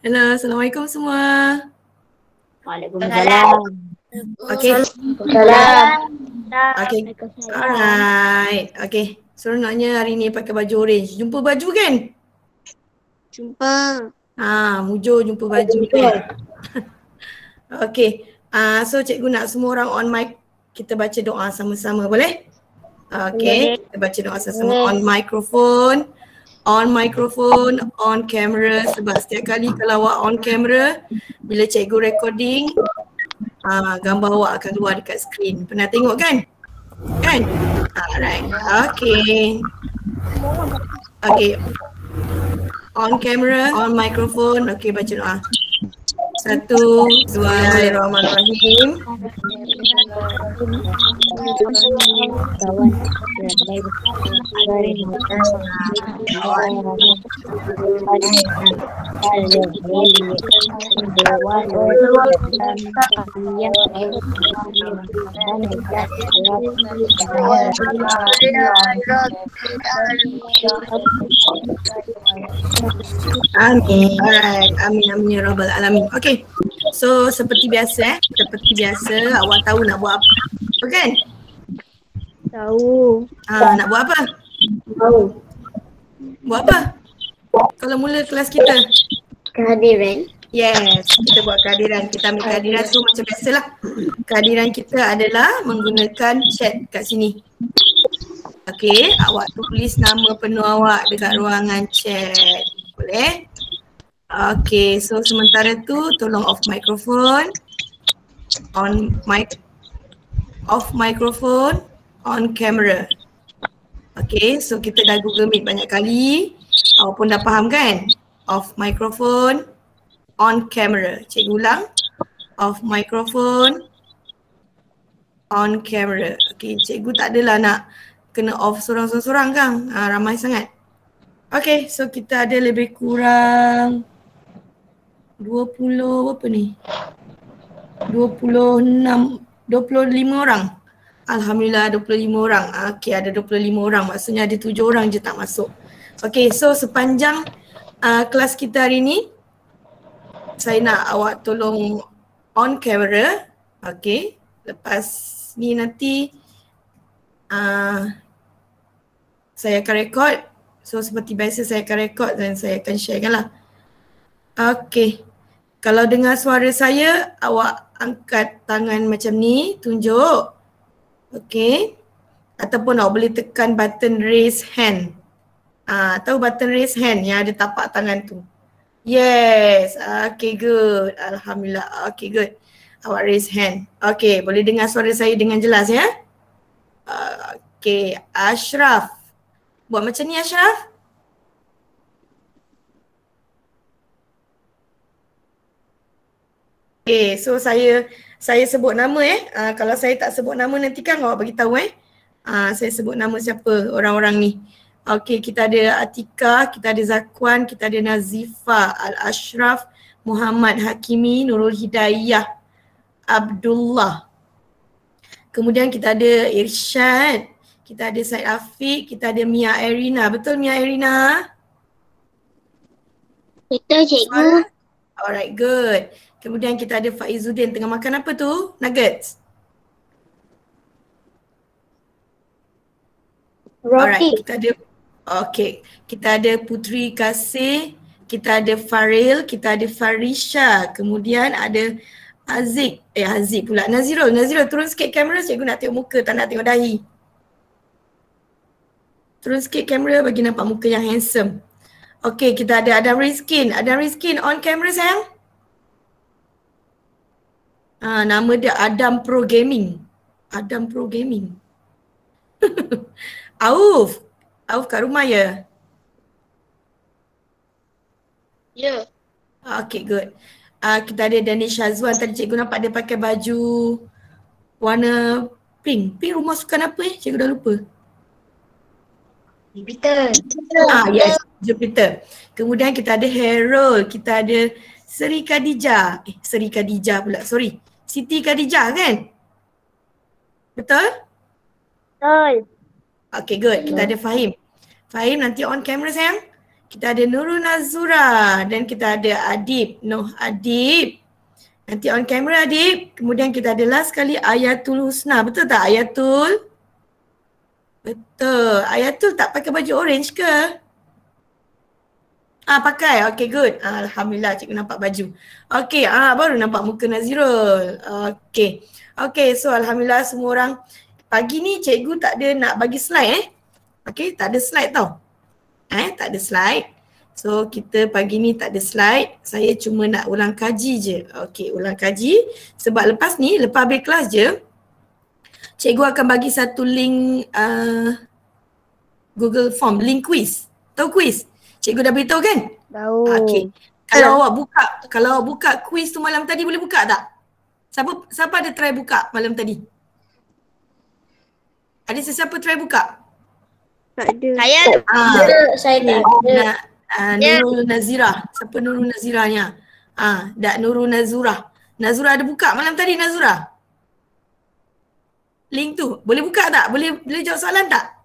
Hello, Assalamualaikum semua. Waalaikumsalam. Okay. Okay. Alright. Okay. Seronoknya hari ni pakai baju orange. Jumpa baju kan? Jumpa. Mujur jumpa baju kan? Okay. So cikgu nak semua orang on mic. Kita baca doa sama-sama, boleh? Okay. Kita baca doa sama-sama on microphone. On microphone, on camera. Sebab setiap kali kalau awak on camera, bila cikgu recording, gambar awak akan keluar dekat skrin. Pernah tengok kan? Kan? Alright. Okay. Okay. On camera, on microphone. Okay, baca doa. 1, 2, Bismillahirrahmanirrahim. Amin. Alright. Amin ya rabbal alamin. Okay. So seperti biasa awak tahu nak buat apa kan? Tahu. Nak buat apa? Tahu. Buat apa? Kalau mula kelas kita? Kehadiran. Yes, kita buat kehadiran. Kita ambil kehadiran tu macam biasalah. Kehadiran kita adalah menggunakan chat kat sini. Okay, awak tulis nama penuh awak dekat ruangan chat. Boleh? Okay, so sementara tu tolong off microphone. Off microphone, on camera. Okay, so kita dah Google Meet banyak kali. Awak pun dah faham kan? Off microphone, on camera. Cikgu ulang. Off microphone, on camera. Okay, cikgu tak adalah nak kena off sorang-sorang kan? Ramai sangat. Okay, so kita ada lebih kurang 20 berapa ni? 25 orang. Alhamdulillah 25 orang. Okay, ada 25 orang. Maksudnya ada 7 orang je tak masuk. Okay, so sepanjang kelas kita hari ni, saya nak awak tolong on camera. Okay, lepas ni nanti saya akan record. So seperti biasa saya akan record dan saya akan sharekan lah. Okay. Kalau dengar suara saya, awak angkat tangan macam ni, tunjuk. Okay. Ataupun awak boleh tekan button raise hand. Tahu button raise hand yang ada tapak tangan tu? Yes. Okay, good. Alhamdulillah. Okay, good. Awak raise hand. Okay, boleh dengar suara saya dengan jelas ya? Okay, Ashraf. Buat macam ni Ashraf. Okay, so saya sebut nama kalau saya tak sebut nama nanti kan awak bagi tahu saya sebut nama siapa orang-orang ni. Okay, kita ada Atika, kita ada Zakwan, kita ada Nazifa, Al-Ashraf, Muhammad Hakimi, Nurul Hidayah, Abdullah. Kemudian kita ada Irsyad, kita ada Said Afiq, kita ada Mia Erina. Betul Mia Erina? Betul cikgu. Alright, good. Kemudian kita ada Faizuddin, tengah makan apa tu? Nuggets? Roti. Alright, kita ada Putri Kasih, kita ada Faril, kita ada Farisha, kemudian ada Aziz pula. Nazirul turun sikit kamera, cikgu nak tengok muka, tak nak tengok dahi. Turun sikit kamera bagi nampak muka yang handsome. Okay, kita ada Adam Rizkin. Adam Rizkin on camera sayang. Nama dia Adam Pro Gaming. Adam Pro Gaming. Auf kat rumah ya? Ya. Okay, good. Kita ada Danish Shazwan. Tadi cikgu nampak dia pakai baju warna pink. Pink rumah sukan apa Cikgu dah lupa. Jupiter. Yes, Jupiter. Kemudian kita ada Harold. Kita ada Seri Khadijah. Siti Khadijah kan? Betul? Betul. Okay, good. Kita ada Fahim. Fahim nanti on camera sayang. Kita ada Nurul Nazura dan kita ada Adib. Noh Adib. Nanti on camera Adib. Kemudian kita ada last sekali Ayatul Husna. Betul tak Ayatul? Betul. Ayatul tak pakai baju orange ke? Pakai. Okay, good. Alhamdulillah cikgu nampak baju. Okay, baru nampak muka Nazirul. Okay. Okay, so Alhamdulillah semua orang. Pagi ni cikgu tak ada nak bagi slide Okay, tak ada slide tau. Tak ada slide. So kita pagi ni tak ada slide. Saya cuma nak ulang kaji je. Okay, ulang kaji. Sebab lepas ni, lepas habis kelas je, cikgu akan bagi satu link Google Form, link quiz. Tahu quiz? Cikgu dah beritahu kan? Tahu. Okay. Kalau awak buka quiz tu malam tadi boleh buka tak? Siapa ada try buka malam tadi? Ada sesiapa try buka? Tak ada. Saya Nurul Nazira. Siapa Nurul Naziranya? Nurul Nazura. Nazura ada buka malam tadi Nazura? Link tu. Boleh buka tak? Boleh jawab soalan tak?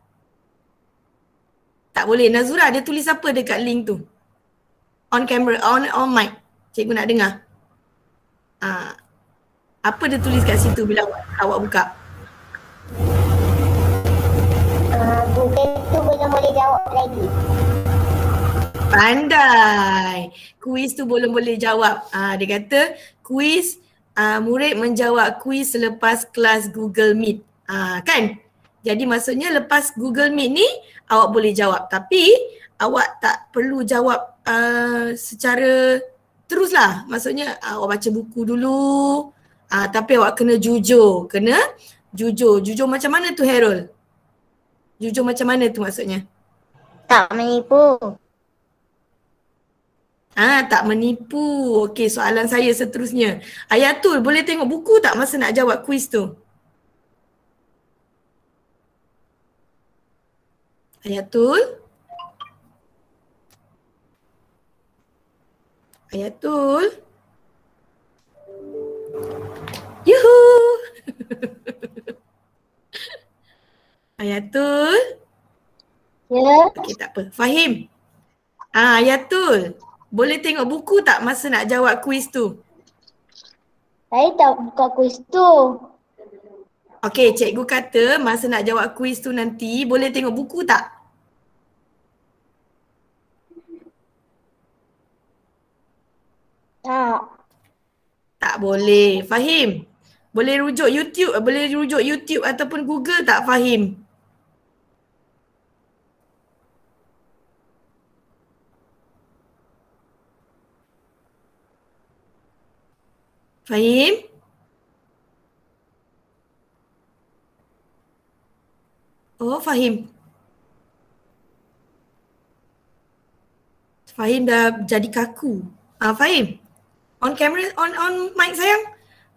Tak boleh. Nazura dia tulis apa dekat link tu? On camera, on mic. Cikgu nak dengar. Apa dia tulis kat situ bila awak buka? Google tu belum boleh jawab lagi. Pandai. Kuis tu belum boleh jawab. Dia kata kuis, murid menjawab kuis selepas kelas Google Meet. Kan? Jadi maksudnya lepas Google Meet ni awak boleh jawab. Tapi awak tak perlu jawab secara teruslah. Maksudnya awak baca buku dulu. Tapi awak kena jujur. Jujur macam mana tu Harold? Jujur macam mana tu maksudnya? Tak menipu. Tak menipu. Okey, soalan saya seterusnya. Ayatul, boleh tengok buku tak masa nak jawab kuis tu? Ayatul? Ayatul? Yuhu! Ayatul? Ya. Okey, tak apa. Fahim? Ayatul, boleh tengok buku tak masa nak jawab kuis tu? Saya tak buka kuis tu. Okey, cikgu kata masa nak jawab kuis tu nanti boleh tengok buku tak? Tak. Tak boleh. Fahim? Boleh rujuk YouTube ataupun Google tak Fahim? Fahim? Oh, Fahim. Fahim dah jadi kaku. Fahim? On camera, on mic sayang?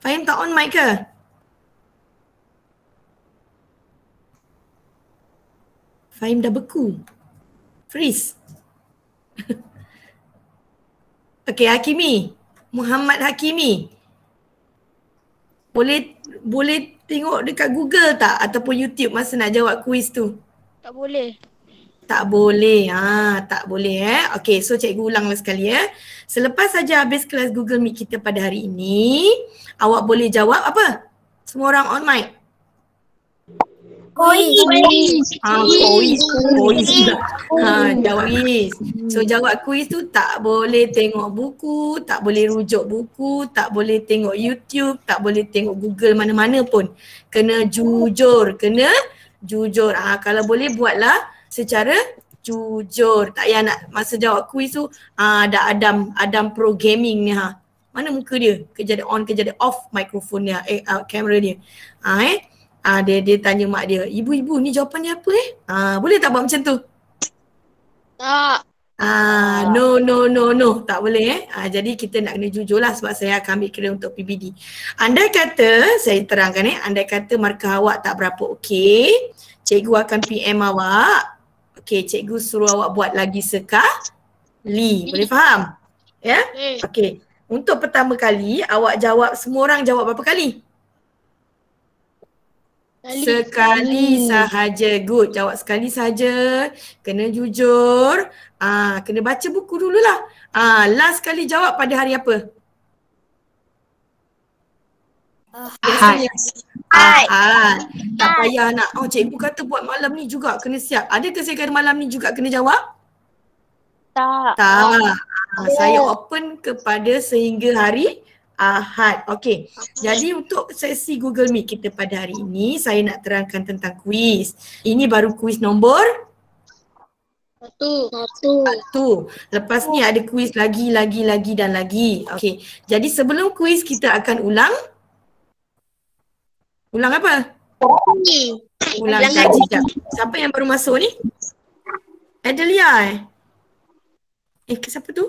Fahim tak on mic ke? Fahim dah beku. Freeze. Okey, Hakimi. Muhammad Hakimi. Boleh tengok dekat Google tak ataupun YouTube masa nak jawab kuis tu? Tak boleh. Tak boleh. Tak boleh Okey, so cikgu ulang sekali Selepas saja habis kelas Google Meet kita pada hari ini, awak boleh jawab apa? Semua orang on mic. Kuis. Kuis. Jawab kuis. So jawab kuis tu tak boleh tengok buku, tak boleh rujuk buku, tak boleh tengok YouTube, tak boleh tengok Google mana-mana pun. Kena jujur. Kalau boleh buatlah secara jujur. Tak payah nak masa jawab kuis tu ada Adam Pro Gaming ni Mana muka dia? Kerja dia on, kerja dia off mikrofon dia, kamera dia. Dia tanya mak dia, ibu ni jawapan dia apa boleh tak buat macam tu? Tak. No, tak boleh jadi kita nak kena jujur lah sebab saya akan ambil kira untuk PBD. Andai kata, saya terangkan andai kata markah awak tak berapa okey, cikgu akan PM awak. Okey, cikgu suruh awak buat lagi sekali. Boleh faham? Ya? Okey. Untuk pertama kali awak jawab, semua orang jawab berapa kali? Sekali sahaja. Good. Jawab sekali sahaja. Kena jujur. Kena baca buku dululah. Last kali jawab pada hari apa? Biasanya Ahad. Tak payah nak. Cikgu kata buat malam ni juga kena siap. Adakah saya kata malam ni juga kena jawab? Tak. Saya open kepada sehingga hari Ahad. Okey. Jadi untuk sesi Google Meet kita pada hari ini, saya nak terangkan tentang kuis. Ini baru kuis nombor satu. Lepas ni ada kuis lagi dan lagi. Okey. Jadi sebelum kuis kita akan ulang. Ulang apa? Ulang kaji. Siapa yang baru masuk ni? Adelia siapa tu?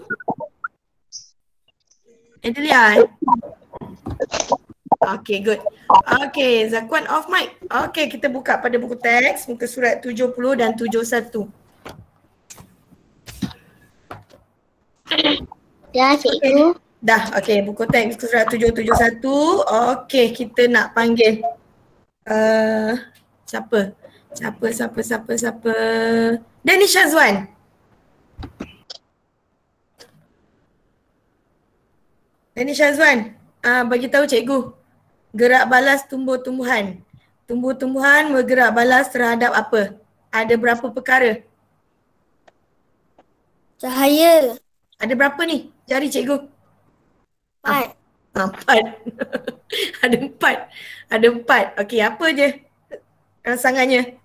Adelia Okay, good. Okay, Zakwan off mic. Okay, kita buka pada buku teks, muka surat 70 dan 71. Ya, cikgu. Dah, okay, buku teks muka surat 771. Okay, kita nak panggil siapa? Dani Syazwan. Dani Syazwan, bagi tahu cikgu. Gerak balas tumbuh-tumbuhan. Tumbuh-tumbuhan bergerak balas terhadap apa? Ada berapa perkara? Cahaya. Ada berapa ni? Jari cikgu. 4. 4. Ada 4. Okey, apa je rangsangannya?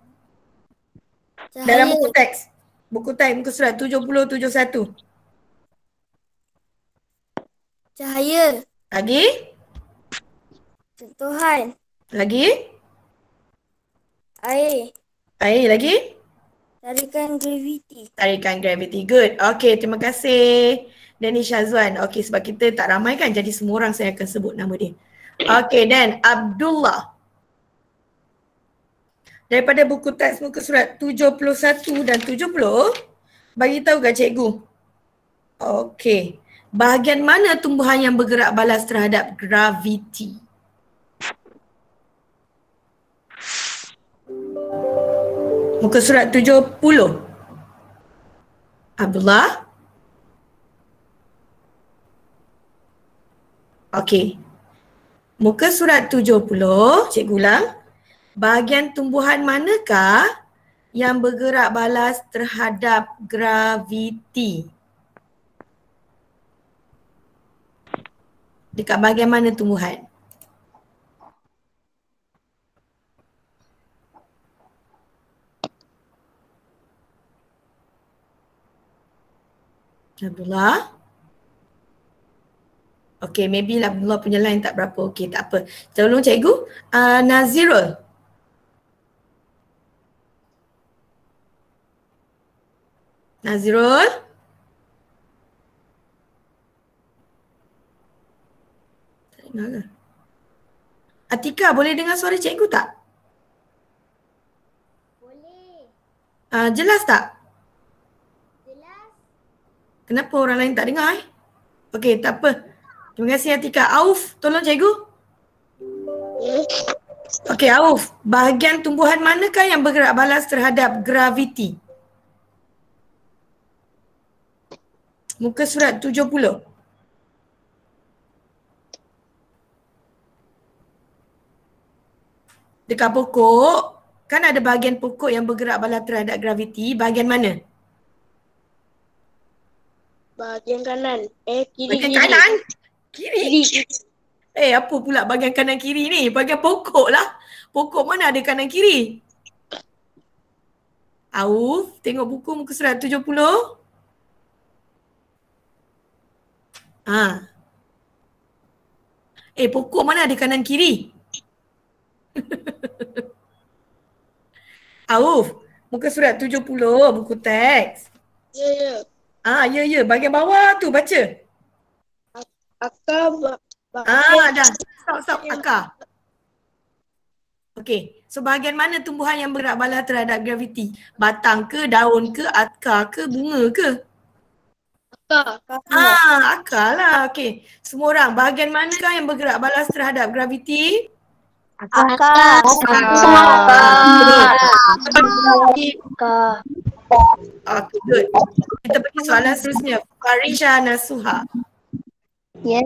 Cahaya. Dalam buku teks. Buku teks muka surat 70-71. Cahaya. Lagi? Sentuhan. Lagi? Air. Air lagi? Tarikan graviti. Tarikan gravity. Good. Okey, terima kasih Dani Syazwan. Okey, sebab kita tak ramai kan, jadi semua orang saya akan sebut nama dia. Okey, dan Abdullah. Daripada buku teks muka surat 71 dan 70, bagi tahu kat cikgu. Okey. Bahagian mana tumbuhan yang bergerak balas terhadap graviti? Muka surat 70. Abdullah. Okey. Muka surat 70, cikgu ulang. Bahagian tumbuhan manakah yang bergerak balas terhadap graviti? Dekat bahagian mana tumbuhan? Abdullah. Okay, maybe Abdullah punya line tak berapa. Okay, tak apa. Tolong cikgu. Nazirul. Nazirul. Tak dengar ke? Atika, boleh dengar suara cikgu tak? Boleh. Jelas tak? Jelas. Kenapa orang lain tak dengar? Okey, tak apa. Terima kasih Atika. Auf, tolong cikgu. Okey, Auf. Bahagian tumbuhan manakah yang bergerak balas terhadap graviti? Muka surat 70. Dekat pokok, kan ada bahagian pokok yang bergerak balas terhadap graviti. Bahagian mana? Bahagian kanan. Kiri. Bahagian kanan? Kiri? Apa pula bahagian kanan kiri ni? Bahagian pokok lah. Pokok mana ada kanan kiri? Auf, tengok buku muka surat 70. Pokok mana ada kanan kiri? Auf, muka surat 70, buku teks. Ya. Ya. Bahagian bawah tu baca. Akar. Dah. Stop. Akar. Okey. So bahagian mana tumbuhan yang bergerak balas terhadap graviti? Batang ke, daun ke, akar ke, bunga ke? Akar lah. Okey. Semua orang, bahagian manakah yang bergerak balas terhadap graviti? Akak. Okay, good. Kita pergi soalan seterusnya. Farisha Nasuha. Ya.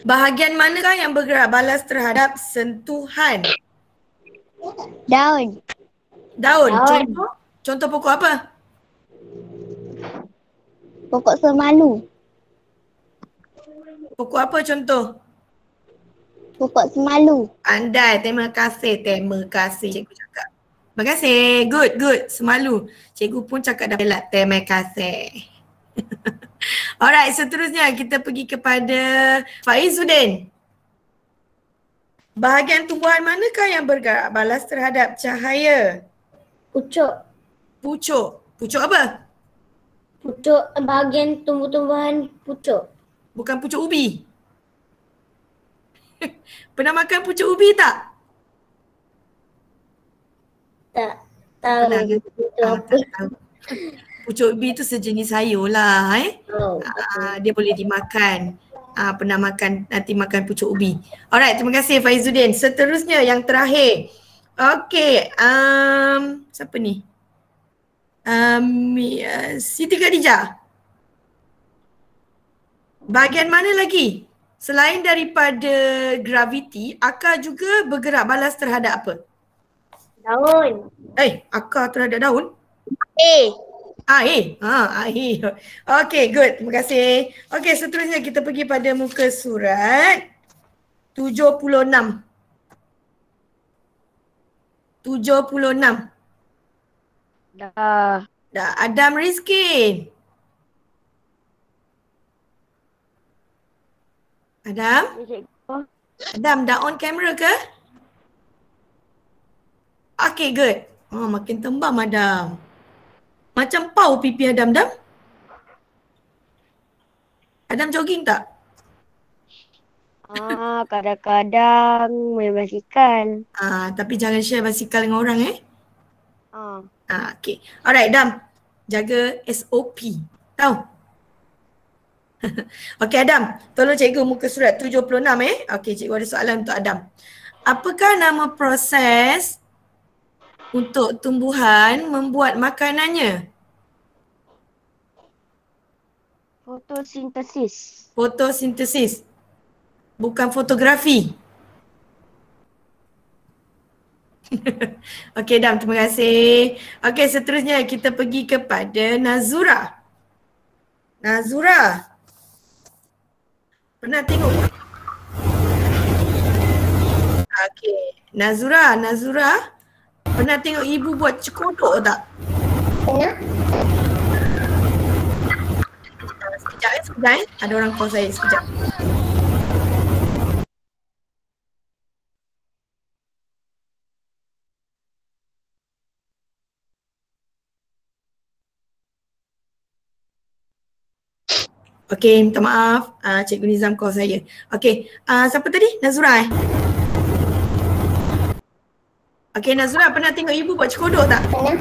Bahagian manakah yang bergerak balas terhadap sentuhan? Daun. Daun. Daun. Contoh pokok apa? Pokok semalu. Pokok apa contoh? Pokok semalu. Pandai. Terima kasih. Terima kasih cikgu cakap. Terima kasih. Good, good. Semalu. Cikgu pun cakap dah belak. Terima kasih. Alright, seterusnya kita pergi kepada Faizuddin. Bahagian tumbuhan manakah yang bergerak balas terhadap cahaya? Pucuk. Pucuk. Pucuk apa? Pucuk bahagian tumbuh-tumbuhan pucuk. Bukan pucuk ubi. Pernah makan pucuk ubi tak? Tak tahu Pernah ke? itu Ah, apa. tak tahu. Pucuk ubi tu sejenis sayur lah. Oh, Dia boleh dimakan. Pernah makan, nanti makan pucuk ubi. Alright, terima kasih Faizuddin. Seterusnya yang terakhir. Okay, siapa ni? Siti Khadijah. Bahagian mana lagi? Selain daripada graviti, akar juga bergerak balas terhadap apa? daun. Akar terhadap daun? Eh. Air. Air. Okay, good. Terima kasih. Okay, seterusnya kita pergi pada muka surat 76. 76. Dah. Adam Rizky. Adam? Adam, dah on camera ke? Okay, good. Makin tembam Adam. Macam pau pipi Adam, Adam. Adam jogging tak? Kadang-kadang main basikal. Tapi jangan share basikal dengan orang Ah. Okay. Alright, Adam. Jaga SOP. Tahu? Okay, Adam. Tolong cikgu muka surat 76 Okay, cikgu ada soalan untuk Adam. Apakah nama proses untuk tumbuhan membuat makanannya? Fotosintesis. Fotosintesis. Bukan fotografi. Okey, Dam, terima kasih. Okey, seterusnya kita pergi kepada Nazura. Nazura. Pernah tengok? Okey, Nazura, pernah tengok ibu buat cekodok tak? Pernah? Sekejap. Ada orang call saya sekejap. Okey, minta maaf. Cikgu Nizam call saya. Okey, siapa tadi? Nazura Okey, Nazura pernah tengok ibu buat cekodok tak? Pernah?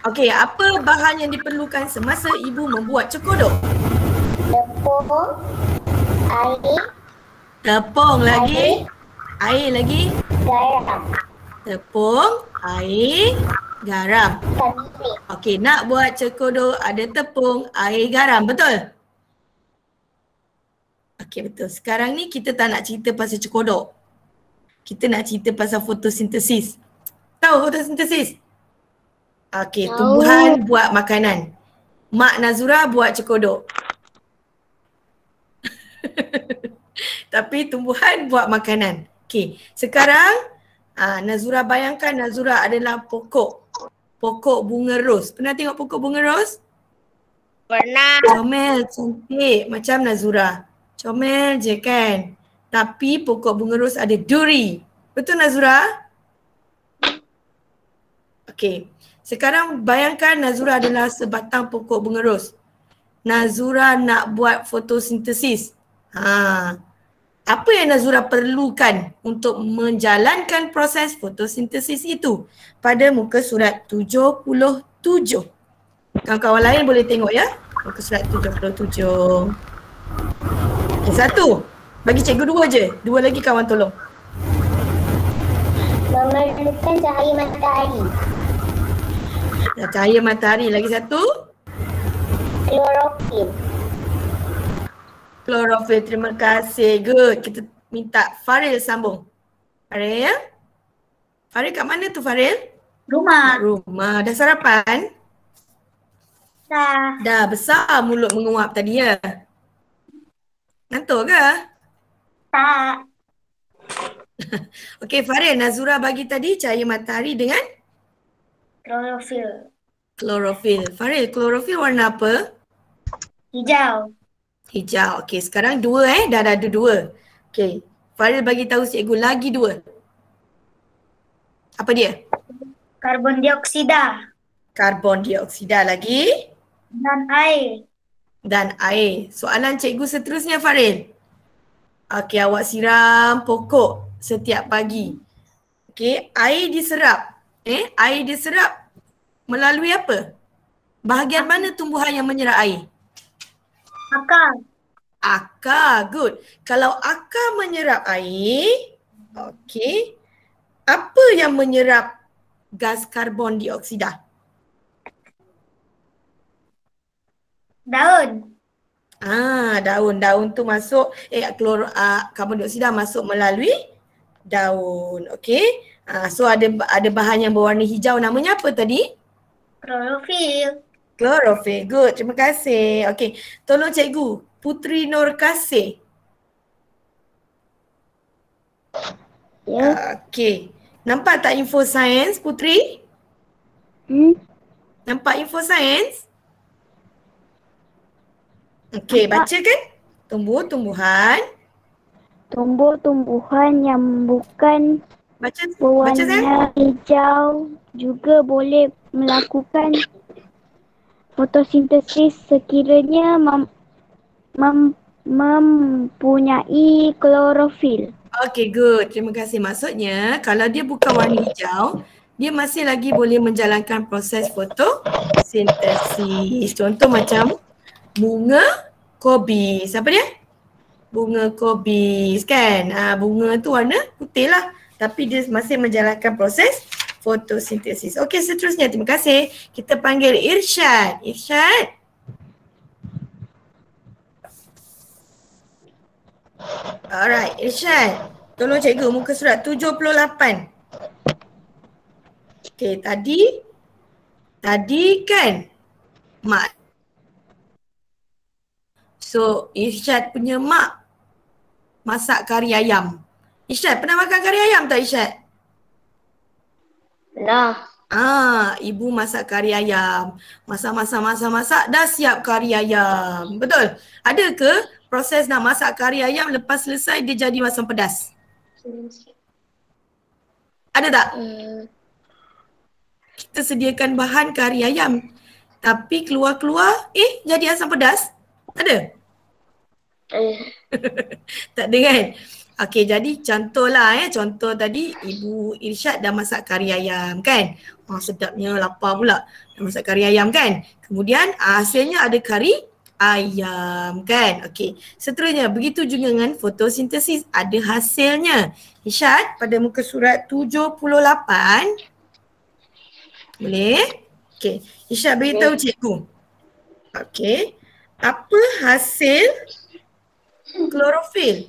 Okey, apa bahan yang diperlukan semasa ibu membuat cekodok? Tepung, air, Tepung lagi. Air lagi. garam, Tepung, air, garam. kabili. Okey, nak buat cekodok ada tepung, air, garam. Betul? Okey, betul. Sekarang ni kita tak nak cerita pasal cekodok. Kita nak cerita pasal fotosintesis. Tahu fotosintesis? Okey, tumbuhan buat makanan. Mak Nazura buat cekodok. Tapi tumbuhan buat makanan. Okey, sekarang Nazura bayangkan Nazura adalah pokok. Pokok bunga ros. Pernah tengok pokok bunga ros? Pernah. Comel, cantik macam Nazura. Comel je kan? Tapi pokok bunga ros ada duri. Betul Nazura? Okey. Sekarang bayangkan Nazura adalah sebatang pokok bunga ros. Nazura nak buat fotosintesis. Apa yang Nazura perlukan untuk menjalankan proses fotosintesis itu? Pada muka surat 77. Kawan-kawan lain boleh tengok ya. Muka surat 77. Okay, 1. Bagi cikgu 2 je. 2 lagi kawan tolong. Memerlukan cahaya matahari. Cahaya matahari. Lagi satu. Klorofil. Klorofil. Terima kasih. Good. Kita minta Faril sambung. Faril ya? Faril kat mana tu Faril? Rumah. Kat rumah. Dah sarapan? Dah besar mulut menguap tadi ya? Ngantuk ke? Tak. Okey Faril, Nazura bagi tadi cahaya matahari dengan Klorofil. klorofil. Faril, klorofil warna apa? Hijau. Hijau. Okey, sekarang 2 dah ada 2. Okey, Faril bagi tahu cikgu lagi 2. Apa dia? Karbon dioksida. Karbon dioksida lagi Dan air. dan air. Soalan cikgu seterusnya Faril. Okey, awak siram pokok setiap pagi. Okey, air diserap. Air diserap melalui apa? Bahagian mana tumbuhan yang menyerap air? Akar. Akar, good. Kalau akar menyerap air, okey. Apa yang menyerap gas karbon dioksida? Daun. Daun tu masuk karbon dioksida masuk melalui daun. Okey. So ada bahan yang berwarna hijau, namanya apa tadi? Klorofil. Klorofil. Good. Terima kasih. Okey. Tolong cikgu, Putri Nur Kasih. Ya. Okey. Nampak tak info sains Putri? Nampak info sains? Okey, baca kan? Tumbuh-tumbuhan. Tumbuh-tumbuhan yang bukan Baca saya. berwarna hijau juga boleh melakukan fotosintesis sekiranya mempunyai klorofil. Okey, good. Terima kasih. Maksudnya kalau dia bukan warna hijau, dia masih lagi boleh menjalankan proses fotosintesis. Contoh macam bunga kobis. Apa dia? Bunga kobis kan? Bunga tu warna putih lah. Tapi dia masih menjalankan proses fotosintesis. Okey, seterusnya. Terima kasih. Kita panggil Irsyad. Irsyad. Alright, Irsyad. Tolong cikgu muka surat 78. Okey, tadi kan mak. So, Irsyad punya mak masak kari ayam. Irsyad, pernah makan kari ayam tak Irsyad? Nah, Ibu masak kari ayam. Masak, dah siap kari ayam. Betul? Ada ke proses nak masak kari ayam lepas selesai dia jadi masam pedas? Ada tak? Kita sediakan bahan kari ayam. Tapi keluar-keluar, jadi asam pedas? Ada? Tak ada kan? Okey, jadi contohlah contoh tadi Ibu Irsyad dah masak kari ayam kan? Sedapnya, lapar pula. Dah masak kari ayam kan? Kemudian hasilnya ada kari ayam kan? Okey, seterusnya begitu juga dengan fotosintesis, ada hasilnya. Irsyad pada muka surat 78. Boleh? Okey, Irsyad beritahu cikgu. Okey, apa hasil klorofil?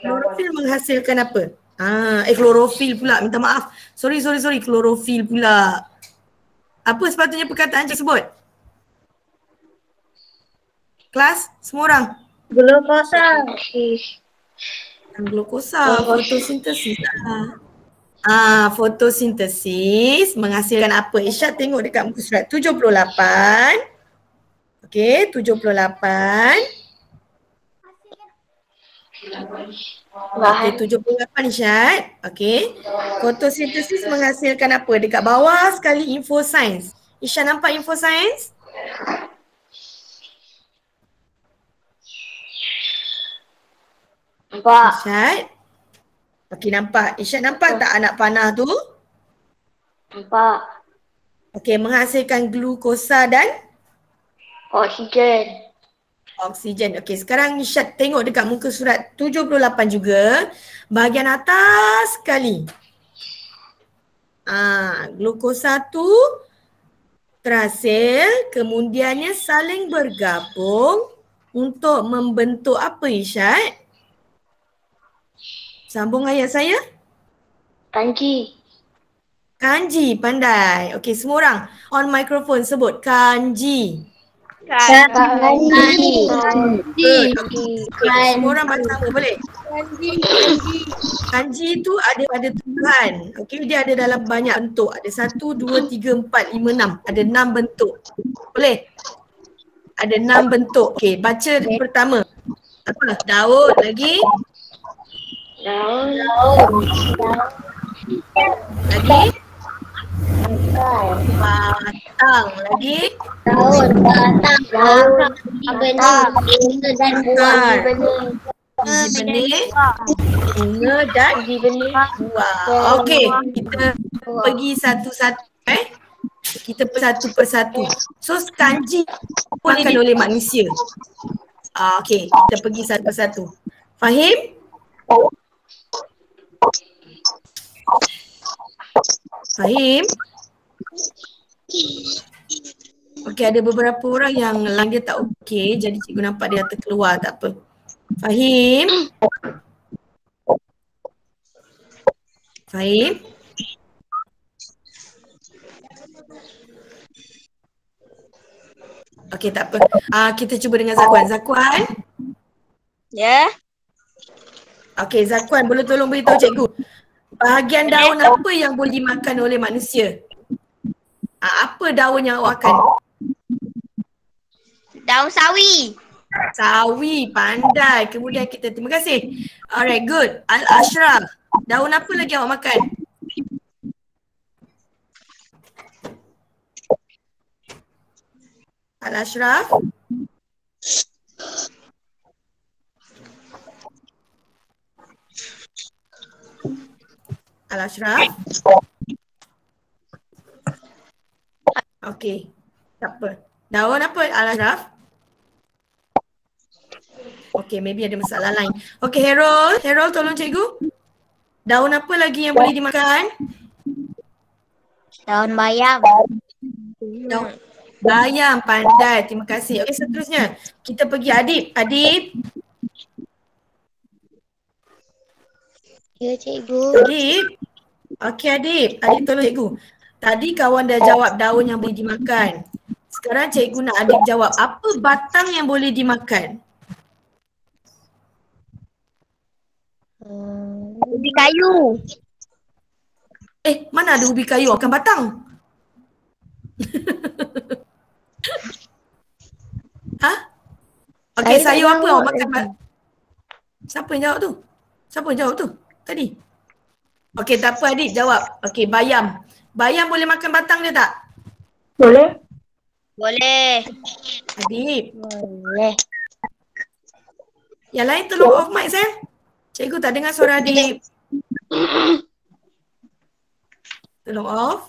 Klorofil menghasilkan apa? Klorofil pula, minta maaf. Sorry, klorofil pula. Apa sepatutnya perkataan tersebut? Kelas, semua orang. Glukosa. Glukosa, fotosintesis. Fotosintesis menghasilkan apa? Irsyad tengok dekat muka surat 78. Okey, 78. Okey, 78 Irsyad. Okey. Fotosintesis menghasilkan apa? Dekat bawah sekali info sains. Irsyad nampak info sains? nampak. Irsyad. Okey, nampak. Irsyad nampak tak anak panah tu? Nampak. Okey, menghasilkan glukosa dan Oksigen. Oksigen. Okey, sekarang Nishad tengok dekat muka surat 78 juga. Bahagian atas sekali. Glukosa tu terasil, kemudiannya saling bergabung untuk membentuk apa Ishad? Sambung ayat saya. Kanji. Kanji, pandai. Okey, semua orang on microphone sebut kanji. Kanji. Good. Okay. Semua orang baca sama boleh? Kanji tu ada pada Tuhan. Okey, dia ada dalam banyak bentuk. Ada 1, 2, 3, 4, 5, 6. Ada 6 bentuk. Boleh? Ada 6 bentuk. Okey, baca pertama. Apa? Daun lagi. Lagi. Batang lagi. Daun, batang, benih, dan buah. Biji benih, bunga dan buah. Okey, kita pergi satu-satu Kita satu persatu. So kanji makan oleh manusia. Okey, kita pergi satu persatu. Fahim? Fahim? Okey, ada beberapa orang yang line dia tak okey, jadi cikgu nampak dia terkeluar, tak apa. Fahim? Fahim? Okey, tak apa. Kita cuba dengan Zakwan. Zakwan? Ya. Okey, Zakwan boleh tolong beritahu cikgu. Bahagian daun apa yang boleh dimakan oleh manusia? Apa daun yang awak makan? Daun sawi. Sawi, pandai. Kemudian kita, terima kasih. Alright, good. Al-Ashraf, daun apa lagi awak makan? Al-Ashraf? Al-Ashraf? Okey, tak apa. Daun apa Al-Ashraf? Okey, maybe ada masalah lain. Okey, Harold. Harold, tolong cikgu. Daun apa lagi yang boleh dimakan? Daun bayam. Daun bayam, pandai. Terima kasih. Okey, seterusnya. Kita pergi Adib. Adib. Ya, cikgu. Adib. Okey, Adib. Adib tolong cikgu. Tadi kawan dah jawab daun yang boleh dimakan. Sekarang cikgu nak Adib jawab apa batang yang boleh dimakan? Ubi kayu. Mana ada ubi kayu? Makan batang. Okey, sayur apa awak makan? Siapa yang jawab tu? Siapa yang jawab tu tadi? Okey, tak apa Adib jawab. Okey, bayam. Bayam boleh makan batang dia tak? Boleh. Boleh. Adib. Boleh. Yang lain tolong off mic sayang. Cikgu tak dengar suara Adib. Tolong off.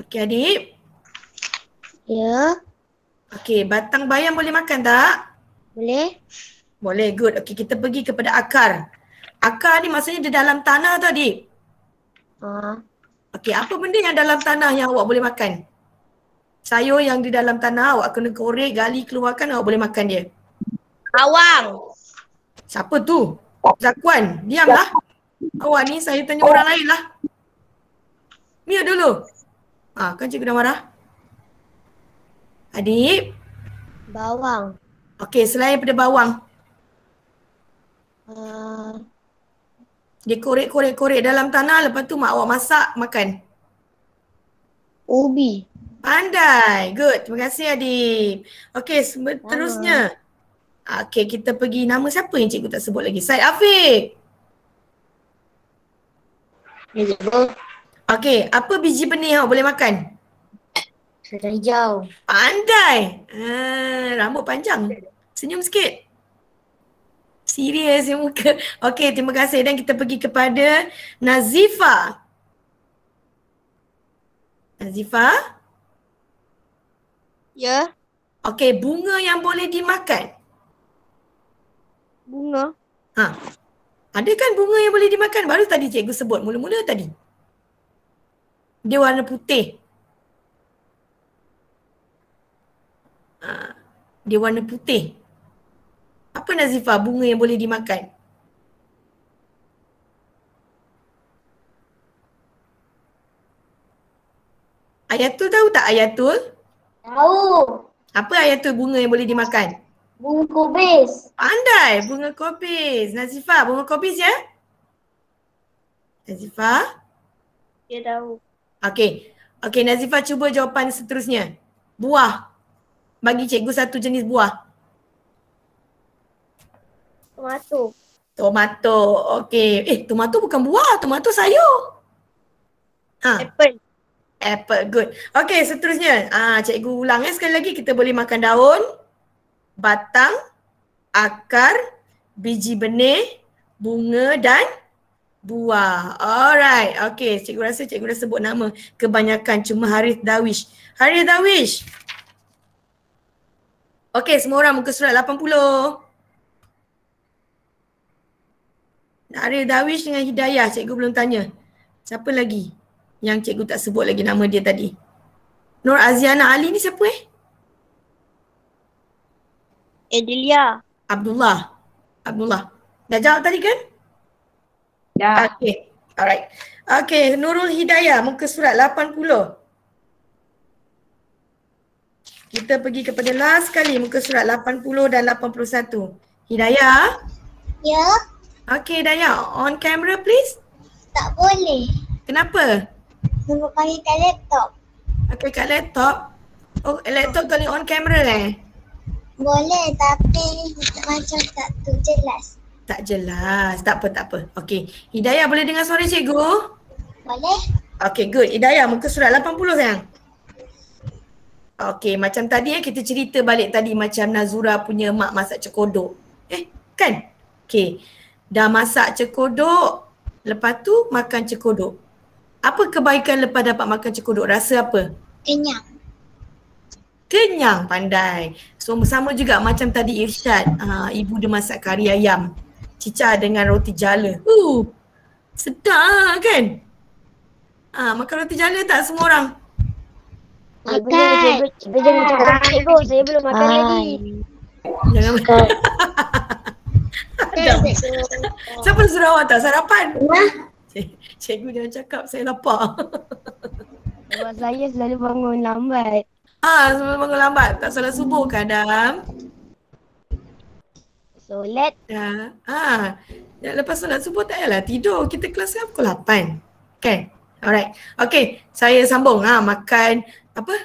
Okey Adib. Ya, Okey, batang bayam boleh makan tak? boleh. Boleh, good. Okey, kita pergi kepada akar. Akar ni maksudnya di dalam tanah tu Adib. Okey, apa benda yang dalam tanah yang awak boleh makan? Sayur yang di dalam tanah awak kena korek, gali, keluarkan, awak boleh makan dia. Bawang. Siapa tu? Zakwan, diamlah. Awak ni saya tanya orang lain lah. Mute dulu. Kan cikgu dah marah. Adib. Bawang. Okey, selain daripada bawang. Dia korek-korek dalam tanah, lepas tu mak awak masak, makan. Ubi. Pandai. Good. Terima kasih Adib. Okey, seterusnya. Okey, kita pergi. Nama siapa yang cikgu tak sebut lagi? Syed Afiq. Ya, cikgu. Okey, apa biji benih awak boleh makan? Sudah hijau. Pandai. Rambut panjang. Senyum sikit. Serius yang muka. Okey, terima kasih. Dan kita pergi kepada Nazifa. Nazifa? Ya. Okey, bunga yang boleh dimakan. Bunga. Ha. Ada kan bunga yang boleh dimakan? Baru tadi cikgu sebut mula-mula tadi. Dia warna putih. Ha. Dia warna putih. Apa Nazifah bunga yang boleh dimakan? Ayatul tahu tak Ayatul? Tahu. Apa Ayatul bunga yang boleh dimakan? Bunga kubis. Pandai, bunga kobis. Nazifah, bunga kobis ya? Nazifah? Dia tahu. Okey. Okey, Nazifah cuba jawapan seterusnya. Buah. Bagi cikgu satu jenis buah. Tomato. Tomato. Okey. Tomato bukan buah. Tomato sayur. Ha. Apple. Apple. Good. Okey, seterusnya. Cikgu ulang sekali lagi. Kita boleh makan daun, batang, akar, biji benih, bunga dan buah. Alright. Okey, cikgu rasa cikgu dah sebut nama kebanyakan cuma Harith Darwish. Harith Darwish. Okey, semua orang muka surat 80. Harith Darwish dengan Hidayah, cikgu belum tanya. Siapa lagi yang cikgu tak sebut lagi nama dia tadi? Nur Aziana Ali ni siapa Adelia. Abdullah. Abdullah. Dah jawab tadi kan? Dah. Okey. Alright. Okey, Nurul Hidayah muka surat 80. Kita pergi kepada last sekali muka surat 80 dan 81. Hidayah. Ya, Okey Hidayah, on camera please. tak boleh. Kenapa? Sebab pakai kat laptop. Pakai kat laptop. Oh, laptop tak boleh on camera Boleh tapi macam tak tu jelas. Tak jelas. Tak apa, tak apa. Okey. Hidayah boleh dengar suara cikgu? Boleh? Okey, good. Hidayah muka surat 80 sayang. Okey, macam tadi kita cerita balik tadi macam Nazura punya mak masak cekodok. Kan? Okey. Dah masak cekodok, lepas tu makan cekodok. Apa kebaikan lepas dapat makan cekodok? Rasa apa? Kenyang. Kenyang, pandai. So sama juga macam tadi Irsyad, ibu dia masak kari ayam. Cicah dengan roti jala. Sedap kan? Makan roti jala tak semua orang? Makan. Cikgu jangan cakap cikgu. Saya belum makan lagi. Jangan makan. Siapa suruh awak tak sarapan? Cikgu jangan cakap saya lapar. Sebab saya selalu bangun lambat. Sebelum bangun lambat. Tak solat subuh kan Adam? Solat. Lepas solat subuh tak payahlah tidur. Kita kelas kan pukul 8. Kan? Alright. Okay. Saya sambung. Makan apa?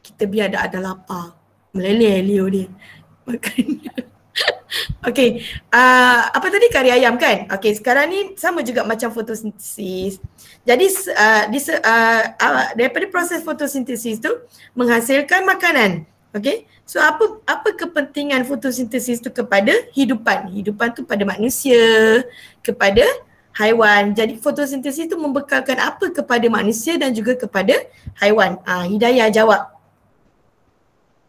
Kita biar ada lapar. Meleleh Leo dia. Makan. Okay. Apa tadi? Kari ayam kan? Okay. Sekarang ni sama juga macam fotosintesis. Jadi daripada proses fotosintesis tu menghasilkan makanan. Okay. So apa kepentingan fotosintesis tu kepada hidupan? Hidupan tu pada manusia, kepada haiwan. Jadi fotosintesis tu membekalkan apa kepada manusia dan juga kepada haiwan. Hidayah jawab.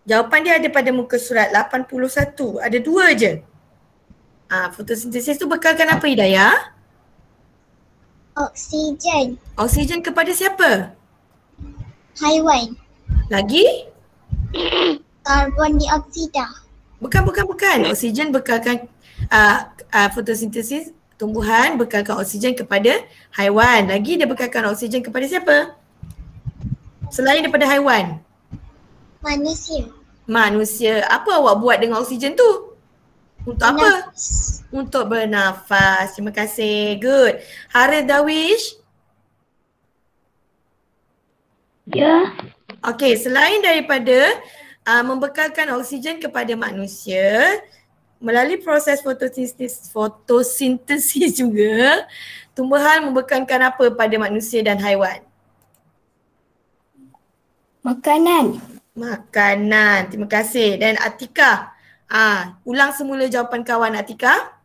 Jawapan dia ada pada muka surat 81. Ada 2 je. Fotosintesis tu bekalkan apa Hidayah? Oksigen. Oksigen kepada siapa? Haiwan. Lagi? Karbon dioksida. Bukan. Oksigen bekalkan fotosintesis tumbuhan bekalkan oksigen kepada haiwan. Lagi dia bekalkan oksigen kepada siapa? Selain daripada haiwan. Manusia. Apa awak buat dengan oksigen tu? Untuk apa? Untuk bernafas. Terima kasih. Good. Harith Darwish. Ya. Okey, selain daripada membekalkan oksigen kepada manusia, melalui proses fotosintesis juga, tumbuhan membekalkan apa pada manusia dan haiwan? Makanan. Terima kasih. Dan Atika, ulang semula jawapan kawan Atika.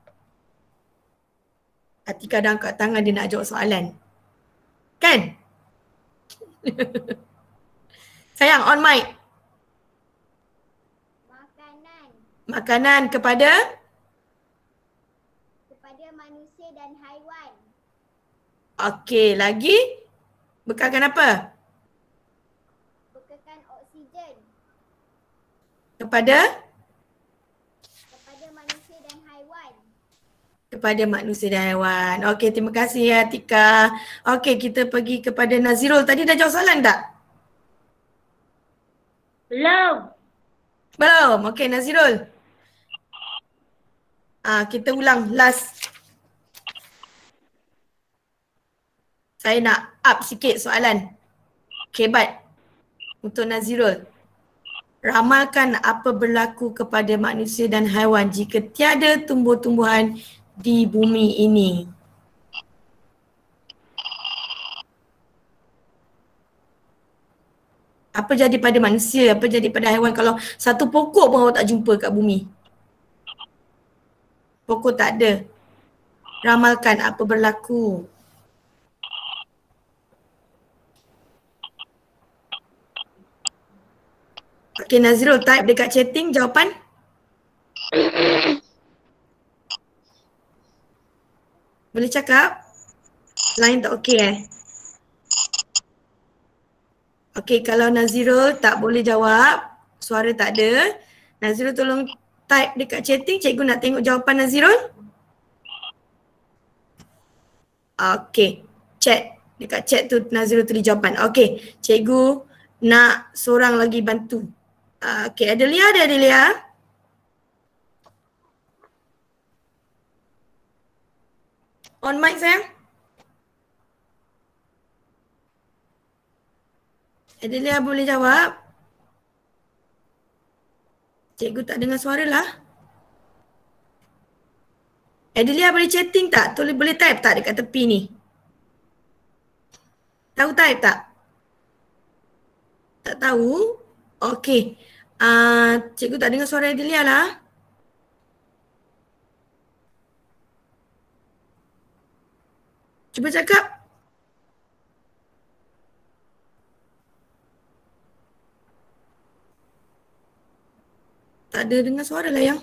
Atika dah angkat tangan dia nak jawab soalan. Kan? Sayang, on mic. Makanan kepada manusia dan haiwan. okey, lagi bekalkan apa? Bekalkan oksigen Kepada manusia dan haiwan. kepada manusia dan haiwan. Okey, terima kasih ya Tika. Okey, kita pergi kepada Nazirul. Tadi dah jawab soalan tak? Belum. Belum. Okey, Nazirul. Kita ulang last. Saya nak up sikit soalan. Kebat untuk Nazirul. Ramalkan apa berlaku kepada manusia dan haiwan jika tiada tumbuh-tumbuhan di bumi ini. Apa jadi pada manusia, apa jadi pada haiwan kalau satu pokok pun awak tak jumpa kat bumi? Pokok tak ada. Ramalkan apa berlaku. Okey, Nazirul type dekat chatting jawapan. Boleh cakap? Line tak okey Okey, kalau Nazirul tak boleh jawab, suara tak ada, Nazirul tolong type dekat chatting, cikgu nak tengok jawapan Nazirul. Okey, chat. Dekat chat tu Nazirul tulis jawapan. Okey, cikgu nak seorang lagi bantu. Okey, Adelia ada Adelia? On mic sayang. Adelia boleh jawab? Cikgu tak dengar suara lah. Adelia boleh chatting tak? Boleh type tak dekat tepi ni? Tahu type tak? Tak tahu? Okey. Cikgu tak dengar suara Adelia lah. Cuba cakap. Tak ada dengar suara lah yang.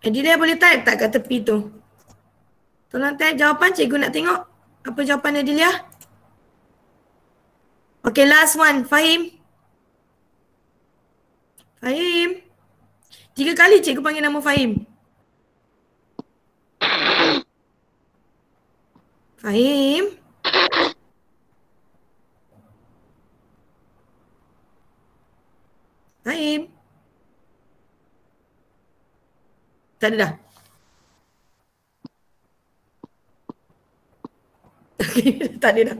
Adelia boleh type tak kat tepi tu? Tolong type jawapan, cikgu nak tengok apa jawapan Adelia. Okay, last one. Fahim? Fahim? 3 kali cikgu panggil nama Fahim. Fahim? Fahim? Tak ada dah. Okay, tak ada dah.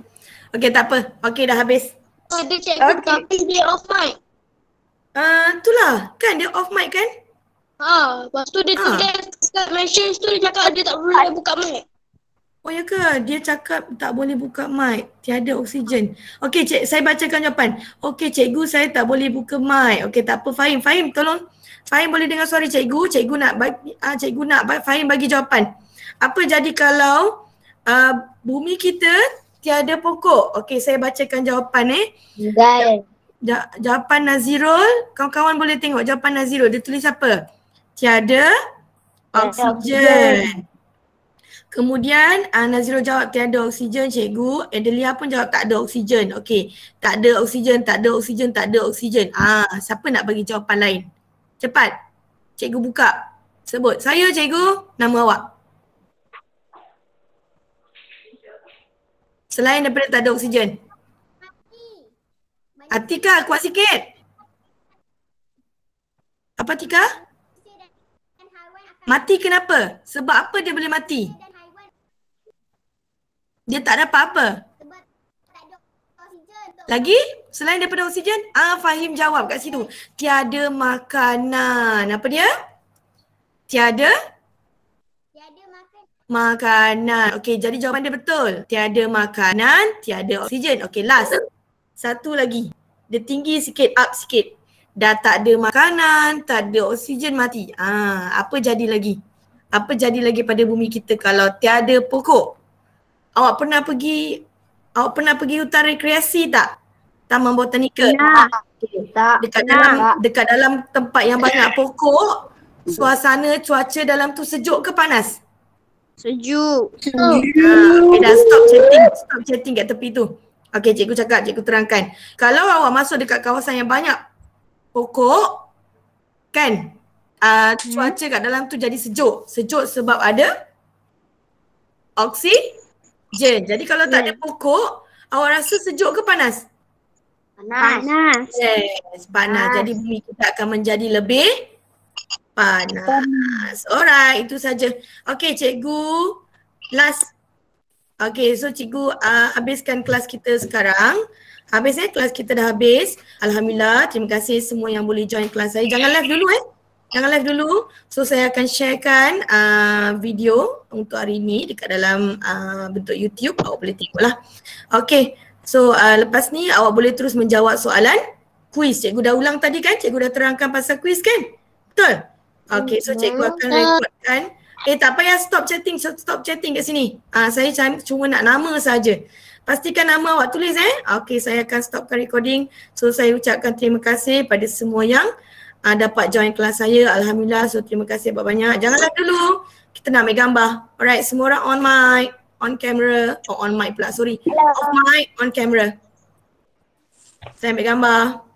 Okay, tak apa. Okay, dah habis. Ada cikgu tapi dia off mic. Itulah. Kan dia off mic kan? Lepas tu dia tulis kat message tu dia cakap dia tak boleh buka mic. Oh ya ke? Dia cakap tak boleh buka mic. Tiada oksigen. Okey, saya bacakan jawapan. Okey, cikgu saya tak boleh buka mic. Okey, tak apa Fahim. Fahim tolong. Fahim boleh dengar suara cikgu. Cikgu nak Fahim bagi jawapan. Apa jadi kalau bumi kita tiada pokok? Okey, saya bacakan jawapan Guys. Jawapan Nazirul. Kawan-kawan boleh tengok jawapan Nazirul. Dia tulis apa? Tiada oksigen. Kemudian Nazirul jawab tiada oksigen cikgu. Adelia pun jawab tak ada oksigen. Okey. Tak ada oksigen, tak ada oksigen, tak ada oksigen. Siapa nak bagi jawapan lain? Cepat. Cikgu buka. Sebut. Saya cikgu, nama awak. Selain daripada tak ada oksigen. Tika, kuat sikit. Apa Tika? Mati kenapa? Sebab apa dia boleh mati? Dia tak dapat apa? Lagi? Selain daripada oksigen? Fahim jawab kat situ. Tiada makanan. Apa dia? Tiada makanan. Okey, jadi jawapan dia betul. Tiada makanan, tiada oksigen. Okey, last. Satu lagi. Dia tinggi sikit, up sikit. Dah tak ada makanan, tak ada oksigen, mati. Apa jadi lagi? Apa jadi lagi pada bumi kita kalau tiada pokok? Awak pernah pergi hutan rekreasi tak? Taman botanikal. Okay. Tak Dekat dalam tempat yang banyak pokok, suasana cuaca dalam tu sejuk ke panas? Sejuk. Okay, dah stop chatting kat tepi tu. Okay, cikgu cakap, cikgu terangkan. Kalau awak masuk dekat kawasan yang banyak pokok, kan, cuaca kat dalam tu jadi sejuk. Sejuk sebab ada oksigen. Jadi kalau tak ada pokok, awak rasa sejuk ke panas? Panas. Yes, panas. Jadi bumi kita akan menjadi lebih panas. Alright, itu saja. Okay, cikgu last. Okay, so cikgu habiskan kelas kita sekarang. Habis kelas kita dah habis. Alhamdulillah, terima kasih semua yang boleh join kelas saya. Jangan live dulu Jangan live dulu. So saya akan sharekan video untuk hari ini dekat dalam bentuk YouTube. Awak boleh tengoklah. Okay, so lepas ni awak boleh terus menjawab soalan kuis. Cikgu dah ulang tadi kan? Cikgu dah terangkan pasal kuis kan? Betul? Okay, so cikgu akan rekodkan. Tak payah stop chatting kat sini. Saya cuma nak nama saja. Pastikan nama awak tulis Okay, saya akan stopkan recording. So saya ucapkan terima kasih pada semua yang dapat join kelas saya. Alhamdulillah, so terima kasih banyak-banyak. Janganlah dulu, kita nak ambil gambar. Alright, semua orang on mic, on camera. On mic pula, sorry. Off mic, on camera. Saya ambil gambar.